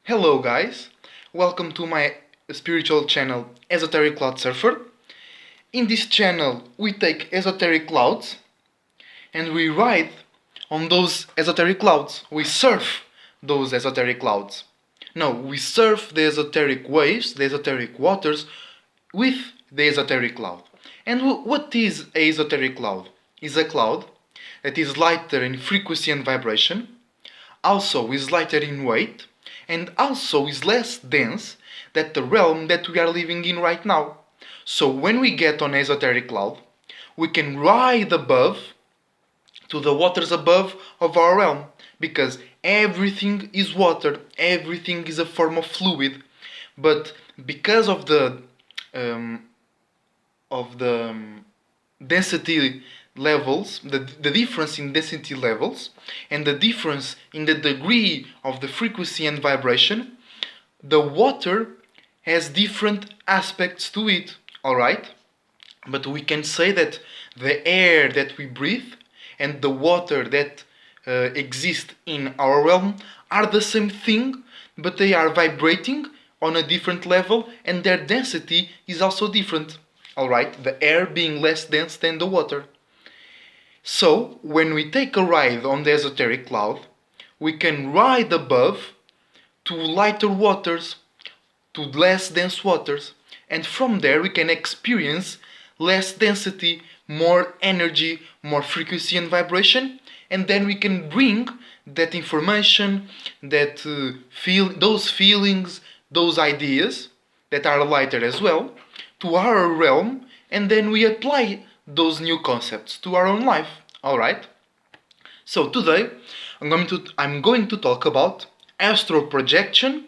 Hello guys, welcome to my spiritual channel Esoteric Cloud Surfer. In this channel we take esoteric clouds and we ride on those esoteric clouds. We surf those esoteric clouds. No, we surf the esoteric waves, the esoteric waters with the esoteric cloud. And what is a esoteric cloud? Is a cloud that is lighter in frequency and vibration, also is lighter in weight, and also is less dense than the realm that we are living in right now. So when we get on esoteric cloud, we can ride above to the waters above of our realm, because everything is water, everything is a form of fluid. But because um, of the density levels, the difference in density levels, and the difference in the degree of the frequency and vibration, the water has different aspects to it, alright? But we can say that the air that we breathe and the water that exist in our realm are the same thing, but they are vibrating on a different level and their density is also different. Alright, the air being less dense than the water. So, when we take a ride on the esoteric cloud, we can ride above to lighter waters, to less dense waters, and from there we can experience less density, more energy, more frequency and vibration, and then we can bring that information, those feelings, those ideas that are lighter as well, to our realm, and then we apply those new concepts to our own life. All right. So today I'm going to talk about astro projection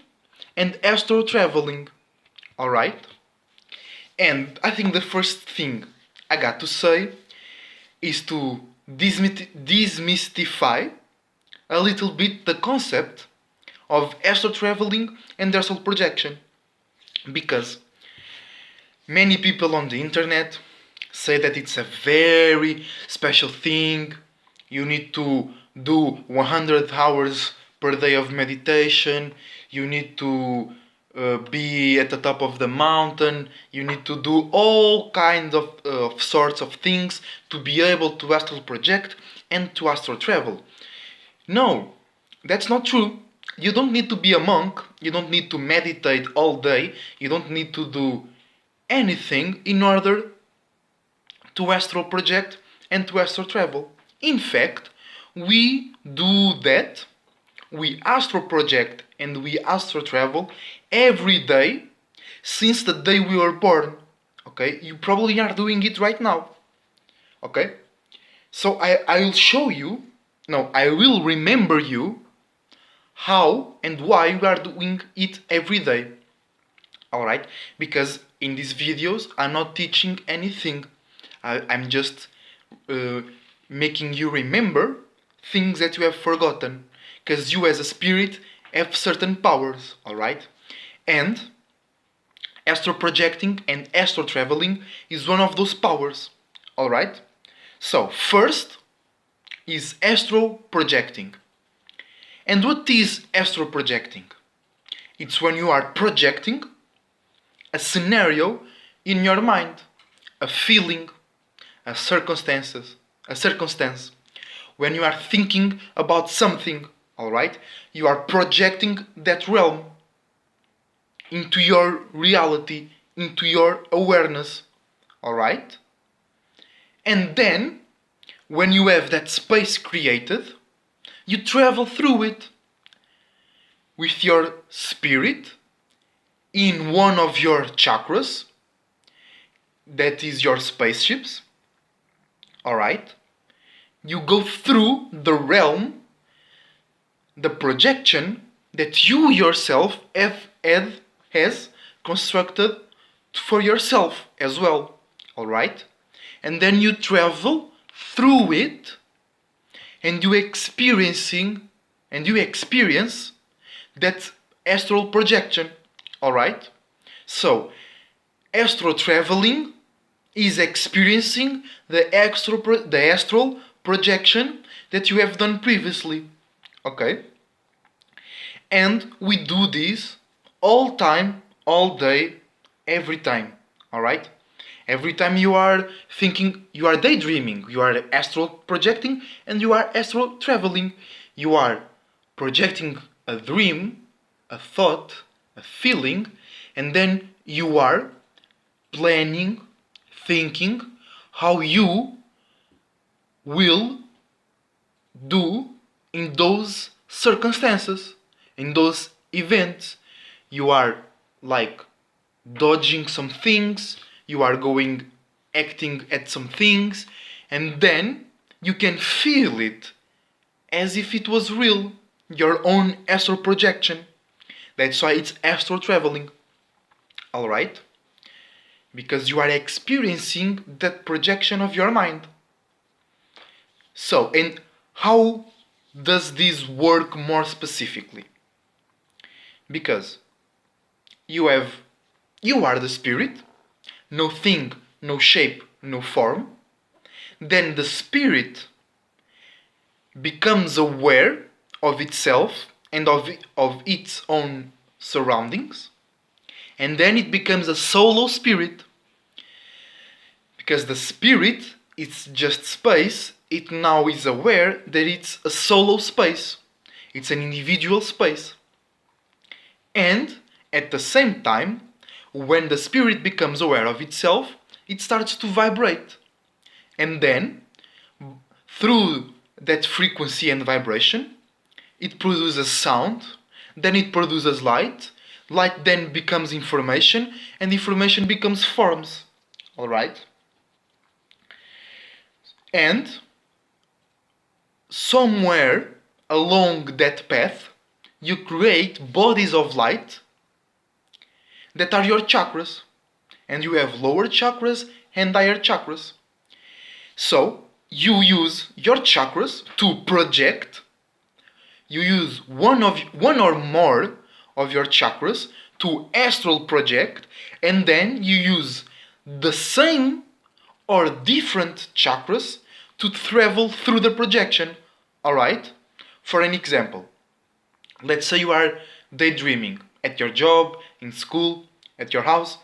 and astro traveling. All right. And I think the first thing I got to say is to demystify a little bit the concept of astro traveling and astral projection, because many people on the internet say that it's a very special thing. You need to do 100 hours per day of meditation. You need to be at the top of the mountain. You need to do all kinds of sorts of things to be able to astral project and to astral travel. No, that's not true. You don't need to be a monk. You don't need to meditate all day. You don't need to do anything in order to astral project and to astral travel. In fact, we do that. We astral project and we astral travel every day since the day we were born. Okay, you probably are doing it right now. Okay, so I will show you. No, I will remember you how and why we are doing it every day. Alright? Because in these videos I'm not teaching anything. I'm just uh, making you remember things that you have forgotten. Because you as a spirit have certain powers. Alright? And astro projecting and astro traveling is one of those powers. Alright? So, first is astro projecting. And what is astro projecting? It's when you are projecting a scenario in your mind, a feeling, a circumstance. When you are thinking about something, alright, you are projecting that realm into your reality, into your awareness, alright? And then, when you have that space created, you travel through it with your spirit in one of your chakras, that is your spaceships, alright? You go through the realm, the projection that you yourself has constructed for yourself as well, alright? And then you travel through it and you experience that astral projection, alright? So, astral traveling is experiencing the astral projection that you have done previously, okay? And we do this all time, all day, every time. Alright? Every time you are thinking, you are daydreaming, you are astral projecting, and you are astral traveling. You are projecting a dream, a thought, a feeling, and then you are planning, thinking how you will do in those circumstances, in those events. You are like dodging some things, you are going acting at some things, and then you can feel it as if it was real, your own astral projection. That's why it's astral traveling. Alright? Because you are experiencing that projection of your mind. So, and how does this work more specifically? Because you are the spirit, no thing, no shape, no form. Then the spirit becomes aware of itself and of its own surroundings. And then it becomes a solo spirit. Because the spirit is just space, it now is aware that it's a solo space. It's an individual space. And at the same time, when the spirit becomes aware of itself, it starts to vibrate. And then, through that frequency and vibration, it produces sound, then it produces light, light then becomes information, and information becomes forms. Alright? And somewhere along that path, you create bodies of light that are your chakras. And you have lower chakras and higher chakras. So, you use your chakras to project. You use one or more of your chakras to astral project, and then you use the same or different chakras to travel through the projection. Alright? For an example, let's say you are daydreaming at your job, in school, at your house,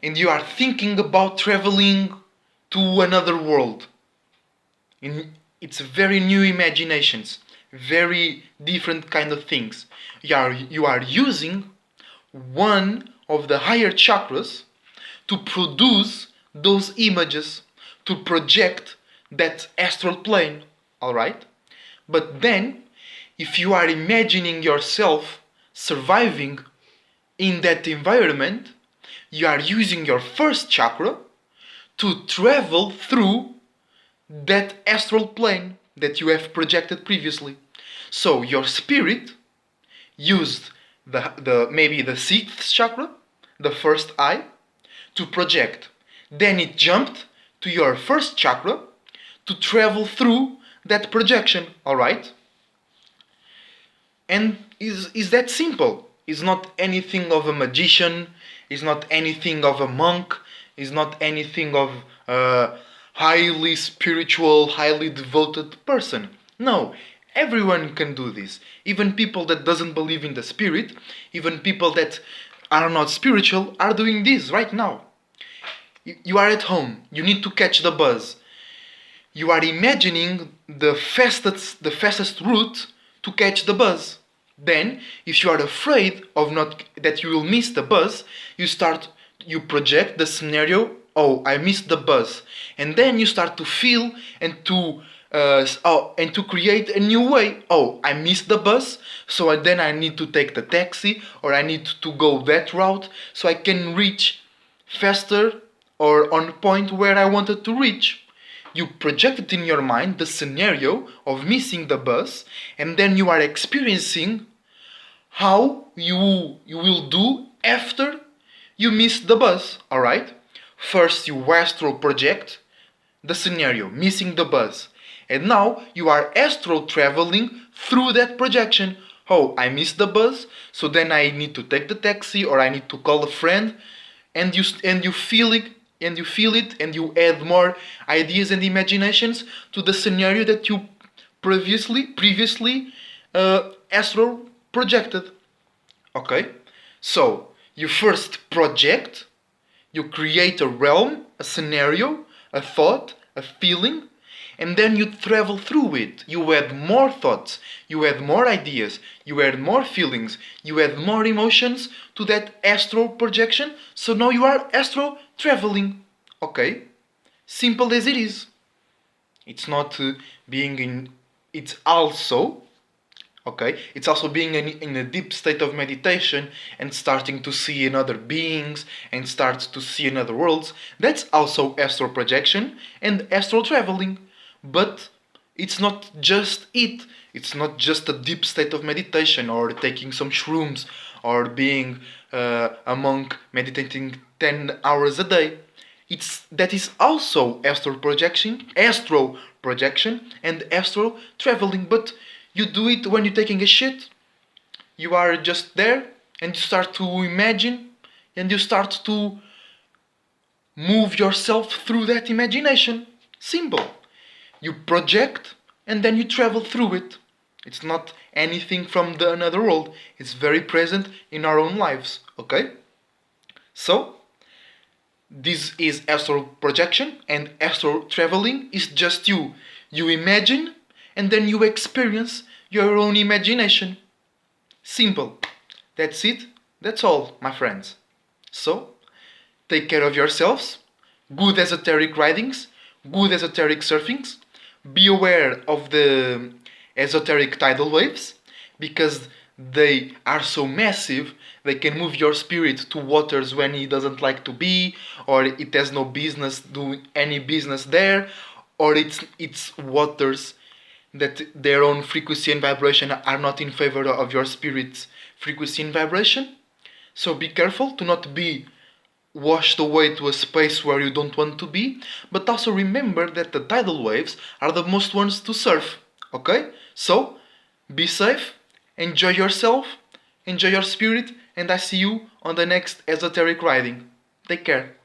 and you are thinking about traveling to another world. It's very new imaginations, very different kind of things. You are using one of the higher chakras to produce those images, to project that astral plane. Alright? But then, if you are imagining yourself surviving in that environment, you are using your first chakra to travel through that astral plane that you have projected previously. So your spirit used maybe the sixth chakra, the first eye, to project. Then it jumped to your first chakra to travel through that projection. Alright? And is that simple? It's not anything of a magician, it's not anything of a monk, it's not anything of a highly spiritual, highly devoted person. No, everyone can do this. Even people that doesn't believe in the spirit, even people that are not spiritual are doing this right now. You are at home, you need to catch the bus. You are imagining the fastest route to catch the bus. Then, if you are afraid of not that you will miss the bus, you project the scenario. Oh, I missed the bus, and then you start to feel and to create a new way. Oh, I missed the bus, so then I need to take the taxi, or I need to go that route so I can reach faster or on point where I wanted to reach. You projected in your mind the scenario of missing the bus, and then you are experiencing how you will do after you miss the bus. Alright? First you astral project the scenario, missing the bus. And now you are astral traveling through that projection. Oh, I missed the bus, so then I need to take the taxi or I need to call a friend, and you feel it and you add more ideas and imaginations to the scenario that you previously astral projected. Okay? So, you first project, you create a realm, a scenario, a thought, a feeling, and then you travel through it. You add more thoughts, you add more ideas, you add more feelings, you add more emotions to that astro projection. So now you are astro traveling. Okay? Simple as it is. It's not being in. It's also okay. It's also being in a deep state of meditation and starting to see in other beings and start to see in other worlds. That's also astral projection and astral traveling. But it's not just it. It's not just a deep state of meditation or taking some shrooms or being a monk meditating 10 hours a day. It's that is also astral projection and astral traveling, but you do it when you're taking a shit. You are just there and you start to imagine and you start to move yourself through that imagination. Simple. You project and then you travel through it. It's not anything from the another world. It's very present in our own lives. Okay? So, this is astral projection, and astral traveling is just you. You imagine and then you experience your own imagination. Simple. That's it. That's all, my friends. So, take care of yourselves. Good esoteric ridings, good esoteric surfings. Be aware of the esoteric tidal waves because they are so massive they can move your spirit to waters when it doesn't like to be, or it has no business doing any business there, or it's waters that their own frequency and vibration are not in favor of your spirit's frequency and vibration. So be careful to not be washed away to a space where you don't want to be, but also remember that the tidal waves are the most ones to surf. Okay? So, be safe, enjoy yourself, enjoy your spirit, and I see you on the next esoteric riding. Take care.